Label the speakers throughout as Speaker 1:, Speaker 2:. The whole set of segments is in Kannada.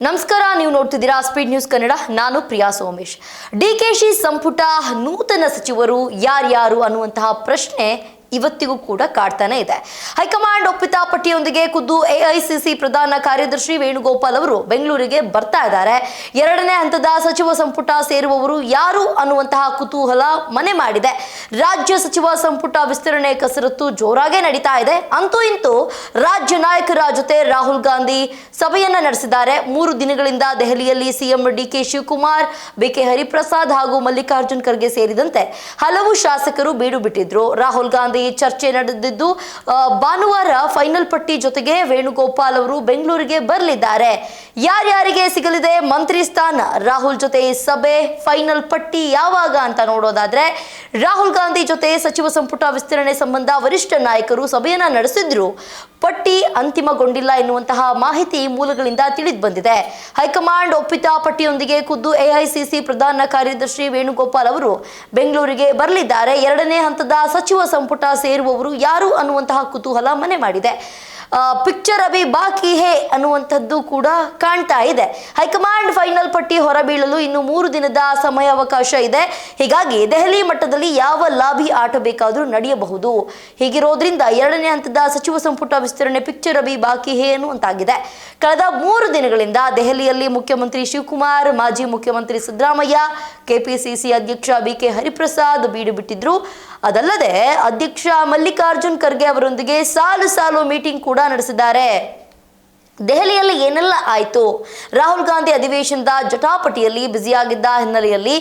Speaker 1: ನಮಸ್ಕಾರ, ನೀವು ನೋಡ್ತಿದ್ದೀರಾ ಸ್ಪೀಡ್ ನ್ಯೂಸ್ ಕನ್ನಡ. ನಾನು ಪ್ರಿಯಾ ಸೋಮೇಶ್. ಡಿಕೆಶಿ ಸಂಪುಟ ನೂತನ ಸಚಿವರು ಯಾರ್ಯಾರು ಅನ್ನುವಂತಹ ಪ್ರಶ್ನೆ ಇವತ್ತಿಗೂ ಕೂಡ ಕಾಡ್ತಾನೆ ಇದೆ. ಹೈಕಮಾಂಡ್ ಒಪ್ಪಿತ ಪಟ್ಟಿಯೊಂದಿಗೆ ಖುದ್ದು ಎಐಸಿಸಿ ಪ್ರಧಾನ ಕಾರ್ಯದರ್ಶಿ ವೇಣುಗೋಪಾಲ್ ಅವರು ಬೆಂಗಳೂರಿಗೆ ಬರ್ತಾ ಇದ್ದಾರೆ. ಎರಡನೇ ಹಂತದ ಸಚಿವ ಸಂಪುಟ ಸೇರುವವರು ಯಾರು ಅನ್ನುವಂತಹ ಕುತೂಹಲ ಮನೆ ಮಾಡಿದೆ. ರಾಜ್ಯ ಸಚಿವ ಸಂಪುಟ ವಿಸ್ತರಣೆ ಕಸರತ್ತು ಜೋರಾಗೆ ನಡೀತಾ ಇದೆ. ಅಂತೂ ಇಂತೂ ರಾಜ್ಯ ನಾಯಕರ ಜೊತೆ ರಾಹುಲ್ ಗಾಂಧಿ ಸಭೆಯನ್ನ ನಡೆಸಿದ್ದಾರೆ. 3 ದಿನಗಳಿಂದ ದೆಹಲಿಯಲ್ಲಿ ಸಿಎಂ ಡಿಕೆ ಶಿವಕುಮಾರ್, ಬಿಕೆ ಹರಿಪ್ರಸಾದ್ ಹಾಗೂ ಮಲ್ಲಿಕಾರ್ಜುನ್ ಖರ್ಗೆ ಸೇರಿದಂತೆ ಹಲವು ಶಾಸಕರು ಬೀಡು ಬಿಟ್ಟಿದ್ರು. ರಾಹುಲ್ ಗಾಂಧಿ ಚರ್ಚೆ ನಡೆದಿದ್ದು ಭಾನುವಾರ ಫೈನಲ್ ಪಟ್ಟಿ ಜೊತೆಗೆ ವೇಣುಗೋಪಾಲ್ ಅವರು ಬೆಂಗಳೂರಿಗೆ ಬರಲಿದ್ದಾರೆ. ಯಾರ್ಯಾರಿಗೆ ಸಿಗಲಿದೆ ಮಂತ್ರಿ ಸ್ಥಾನ, ರಾಹುಲ್ ಜೊತೆ ಸಭೆ, ಫೈನಲ್ ಪಟ್ಟಿ ಯಾವಾಗ ಅಂತ ನೋಡೋದಾದ್ರೆ, ರಾಹುಲ್ ಗಾಂಧಿ ಜೊತೆ ಸಚಿವ ಸಂಪುಟ ವಿಸ್ತರಣೆ ಸಂಬಂಧ ವರಿಷ್ಠ ನಾಯಕರು ಸಭೆಯನ್ನ ನಡೆಸಿದ್ರು. ಪಟ್ಟಿ ಅಂತಿಮಗೊಂಡಿಲ್ಲ ಎನ್ನುವಂತಹ ಮಾಹಿತಿ ಮೂಲಗಳಿಂದ ತಿಳಿದು ಬಂದಿದೆ. ಹೈಕಮಾಂಡ್ ಒಪ್ಪಿತ ಪಟ್ಟಿಯೊಂದಿಗೆ ಖುದ್ದು ಎಐಸಿಸಿ ಪ್ರಧಾನ ಕಾರ್ಯದರ್ಶಿ ವೇಣುಗೋಪಾಲ್ ಅವರು ಬೆಂಗಳೂರಿಗೆ ಬರಲಿದ್ದಾರೆ. ಎರಡನೇ ಹಂತದ ಸಚಿವ ಸಂಪುಟ ಸೇರುವವರು ಯಾರು ಅನ್ನುವಂತಹ ಕುತೂಹಲ ಮನೆ ಮಾಡಿದೆ. ಪಿಕ್ಚರ್ ಅಭಿ ಬಾಕಿ ಹೇ ಅನ್ನುವಂಥದ್ದು ಕೂಡ ಕಾಣ್ತಾ ಇದೆ. ಹೈಕಮಾಂಡ್ ಫೈನಲ್ ಪಟ್ಟಿ ಹೊರಬೀಳಲು ಇನ್ನು 3 ದಿನದ ಸಮಯಾವಕಾಶ ಇದೆ. ಹೀಗಾಗಿ ದೆಹಲಿ ಮಟ್ಟದಲ್ಲಿ ಯಾವ ಲಾಬಿ ಆಟ ಬೇಕಾದರೂ ನಡೆಯಬಹುದು. ಹೀಗಿರೋದ್ರಿಂದ ಎರಡನೇ ಹಂತದ ಸಚಿವ ಸಂಪುಟ ವಿಸ್ತರಣೆ ಪಿಕ್ಚರ್ ಅಭಿ ಬಾಕಿ ಹೇ ಅನ್ನುವಂತಾಗಿದೆ. ಕಳೆದ 3 ದಿನಗಳಿಂದ ದೆಹಲಿಯಲ್ಲಿ ಮುಖ್ಯಮಂತ್ರಿ ಶಿವಕುಮಾರ್, ಮಾಜಿ ಮುಖ್ಯಮಂತ್ರಿ ಸಿದ್ದರಾಮಯ್ಯ, ಕೆಪಿಸಿಸಿ ಅಧ್ಯಕ್ಷ ಬಿಕೆ ಹರಿಪ್ರಸಾದ್ ಬೀಡು ಬಿಟ್ಟಿದ್ರು. ಅದಲ್ಲದೆ ಅಧ್ಯಕ್ಷ ಮಲ್ಲಿಕಾರ್ಜುನ್ ಖರ್ಗೆ ಅವರೊಂದಿಗೆ ಸಾಲು ಮೀಟಿಂಗ್ ಕೂಡ ನಡೆಸಿದ್ದಾರೆ. ದೆಹಲಿಯಲ್ಲಿ ಏನೆಲ್ಲ ಆಯಿತು? ರಾಹುಲ್ ಗಾಂಧಿ ಅಧಿವೇಶನದ ಜಟಾಪಟಿಯಲ್ಲಿ ಬ್ಯುಸಿಯಾಗಿದ್ದ ಹಿನ್ನೆಲೆಯಲ್ಲಿ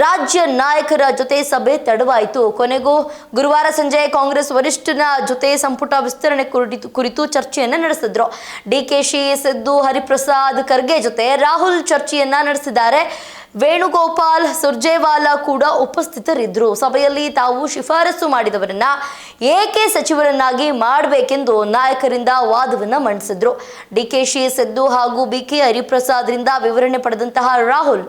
Speaker 1: ರಾಜ್ಯ ನಾಯಕರ ಜೊತೆ ಸಭೆ ತಡವಾಯಿತು. ಕೊನೆಗೂ ಗುರುವಾರ ಸಂಜೆ ಕಾಂಗ್ರೆಸ್ ವರಿಷ್ಠನ ಜೊತೆ ಸಂಪುಟ ವಿಸ್ತರಣೆ ಕುರಿತು ಚರ್ಚೆಯನ್ನ ನಡೆಸಿದ್ರು. ಡಿಕೆಶಿ, ಸಿದ್ದು, ಹರಿಪ್ರಸಾದ್, ಖರ್ಗೆ ಜೊತೆ ರಾಹುಲ್ ಚರ್ಚೆಯನ್ನ ನಡೆಸಿದ್ದಾರೆ. ವೇಣುಗೋಪಾಲ್, ಸುರ್ಜೇವಾಲಾ ಕೂಡ ಉಪಸ್ಥಿತರಿದ್ದರು. ಸಭೆಯಲ್ಲಿ ತಾವು ಶಿಫಾರಸು ಮಾಡಿದವರನ್ನ ಏಕೆ ಸಚಿವರನ್ನಾಗಿ ಮಾಡಬೇಕೆಂದು ನಾಯಕರಿಂದ ವಾದವನ್ನ ಮಂಡಿಸಿದ್ರು. ಡಿಕೆಶಿ, ಸಿದ್ದು ಹಾಗೂ ಬಿಕೆ ಹರಿಪ್ರಸಾದ್ರಿಂದ ವಿವರಣೆ ಪಡೆದಂತಹ ರಾಹುಲ್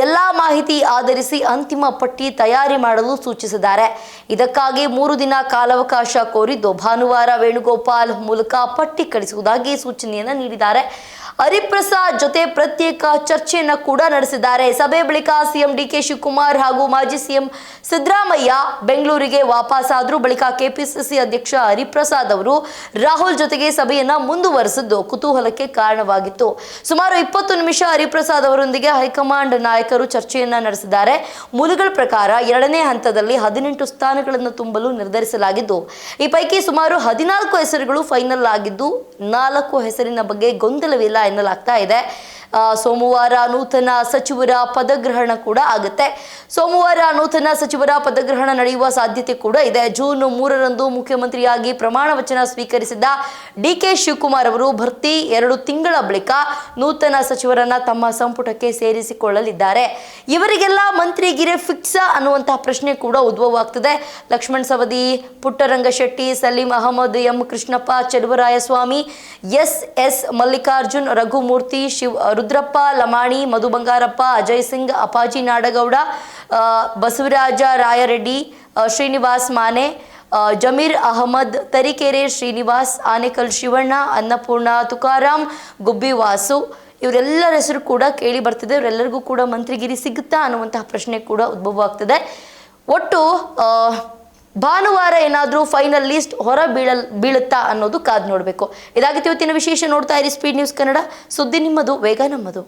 Speaker 1: ಎಲ್ಲಾ ಮಾಹಿತಿ ಆಧರಿಸಿ ಅಂತಿಮ ಪಟ್ಟಿ ತಯಾರಿ ಮಾಡಲು ಸೂಚಿಸಿದ್ದಾರೆ. ಇದಕ್ಕಾಗಿ 3 ದಿನ ಕಾಲಾವಕಾಶ ಕೋರಿದ್ದು ಭಾನುವಾರ ವೇಣುಗೋಪಾಲ್ ಮೂಲಕ ಪಟ್ಟಿ ಕಳಿಸುವುದಾಗಿ ಸೂಚನೆಯನ್ನ ನೀಡಿದ್ದಾರೆ. ಹರಿಪ್ರಸಾದ್ ಜೊತೆ ಪ್ರತ್ಯೇಕ ಚರ್ಚೆಯನ್ನ ಕೂಡ ನಡೆಸಿದ್ದಾರೆ. ಸಭೆ ಬಳಿಕ ಸಿಎಂ ಡಿಕೆ ಶಿವಕುಮಾರ್ ಹಾಗೂ ಮಾಜಿ ಸಿಎಂ ಸಿದ್ದರಾಮಯ್ಯ ಬೆಂಗಳೂರಿಗೆ ವಾಪಸ್ಸಾದ್ರು. ಬಳಿಕ ಕೆಪಿಸಿಸಿ ಅಧ್ಯಕ್ಷ ಹರಿಪ್ರಸಾದ್ ಅವರು ರಾಹುಲ್ ಜೊತೆಗೆ ಸಭೆಯನ್ನ ಮುಂದುವರೆಸಿದ್ದು ಕುತೂಹಲಕ್ಕೆ ಕಾರಣವಾಗಿತ್ತು. ಸುಮಾರು 20 ನಿಮಿಷ ಹರಿಪ್ರಸಾದ್ ಅವರೊಂದಿಗೆ ಹೈಕಮಾಂಡ್ ನಾಯಕರು ಚರ್ಚೆಯನ್ನ ನಡೆಸಿದ್ದಾರೆ. ಮೂಲಗಳ ಪ್ರಕಾರ ಎರಡನೇ ಹಂತದಲ್ಲಿ 18 ಸ್ಥಾನಗಳನ್ನು ತುಂಬಲು ನಿರ್ಧರಿಸಲಾಗಿದ್ದು, ಈ ಪೈಕಿ ಸುಮಾರು 14 ಹೆಸರುಗಳು ಫೈನಲ್ ಆಗಿದ್ದು 4 ಹೆಸರಿನ ಬಗ್ಗೆ ಗೊಂದಲವಿಲ್ಲ ಎನ್ನಲಾಗ್ತಾ ಇದೆ. ಸೋಮವಾರ ನೂತನ ಸಚಿವರ ಪದಗ್ರಹಣ ಕೂಡ ಆಗುತ್ತೆ. ಸೋಮವಾರ ನೂತನ ಸಚಿವರ ಪದಗ್ರಹಣ ನಡೆಯುವ ಸಾಧ್ಯತೆ ಕೂಡ ಇದೆ. ಜೂನ್ 3ರಂದು ಮುಖ್ಯಮಂತ್ರಿಯಾಗಿ ಪ್ರಮಾಣ ವಚನ ಸ್ವೀಕರಿಸಿದ್ದ ಡಿಕೆ ಶಿವಕುಮಾರ್ ಅವರು ಭರ್ತಿ 2 ತಿಂಗಳ ಬಳಿಕ ನೂತನ ಸಚಿವರನ್ನ ತಮ್ಮ ಸಂಪುಟಕ್ಕೆ ಸೇರಿಸಿಕೊಳ್ಳಲಿದ್ದಾರೆ. ಇವರಿಗೆಲ್ಲ ಮಂತ್ರಿಗಿರಿ ಫಿಕ್ಸ್ ಅನ್ನುವಂತಹ ಪ್ರಶ್ನೆ ಕೂಡ ಉದ್ಭವವಾಗ್ತದೆ. ಲಕ್ಷ್ಮಣ್ ಸವದಿ, ಪುಟ್ಟರಂಗಶೆಟ್ಟಿ, ಸಲೀಂ ಅಹಮದ್, ಎಂ ಕೃಷ್ಣಪ್ಪ, ಚಲುವರಾಯಸ್ವಾಮಿ, ಎಸ್ ಮಲ್ಲಿಕಾರ್ಜುನ್, ರಘುಮೂರ್ತಿ, ರುದ್ರಪ್ಪ ಲಮಾಣಿ, ಮಧು ಬಂಗಾರಪ್ಪ, ಅಜಯ್ ಸಿಂಗ್, ಅಪಾಜಿ ನಾಡಗೌಡ, ಬಸವರಾಜ ರಾಯರೆಡ್ಡಿ, ಶ್ರೀನಿವಾಸ್ ಮಾನೆ, ಜಮೀರ್ ಅಹಮದ್, ತರೀಕೆರೆ ಶ್ರೀನಿವಾಸ್, ಆನೇಕಲ್ ಶಿವಣ್ಣ, ಅನ್ನಪೂರ್ಣ ತುಕಾರಾಮ್, ಗುಬ್ಬಿ ವಾಸು, ಇವರೆಲ್ಲರ ಹೆಸರು ಕೂಡ ಕೇಳಿ ಬರ್ತಿದೆ. ಇವರೆಲ್ಲರಿಗೂ ಕೂಡ ಮಂತ್ರಿಗಿರಿ ಸಿಗುತ್ತಾ ಅನ್ನುವಂತಹ ಪ್ರಶ್ನೆ ಕೂಡ ಉದ್ಭವ ಆಗ್ತದೆ. ಒಟ್ಟು ಭಾನುವಾರ ಏನಾದರೂ ಫೈನಲ್ ಲಿಸ್ಟ್ ಬೀಳುತ್ತಾ ಅನ್ನೋದು ಕಾದು ನೋಡಬೇಕು. ಇದಾಗಿತ್ತು ಇವತ್ತಿನ ವಿಶೇಷ. ನೋಡ್ತಾ ಇರಿ ಸ್ಪೀಡ್ ನ್ಯೂಸ್ ಕನ್ನಡ. ಸುದ್ದಿ ನಿಮ್ಮದು, ವೇಗ ನಮ್ಮದು.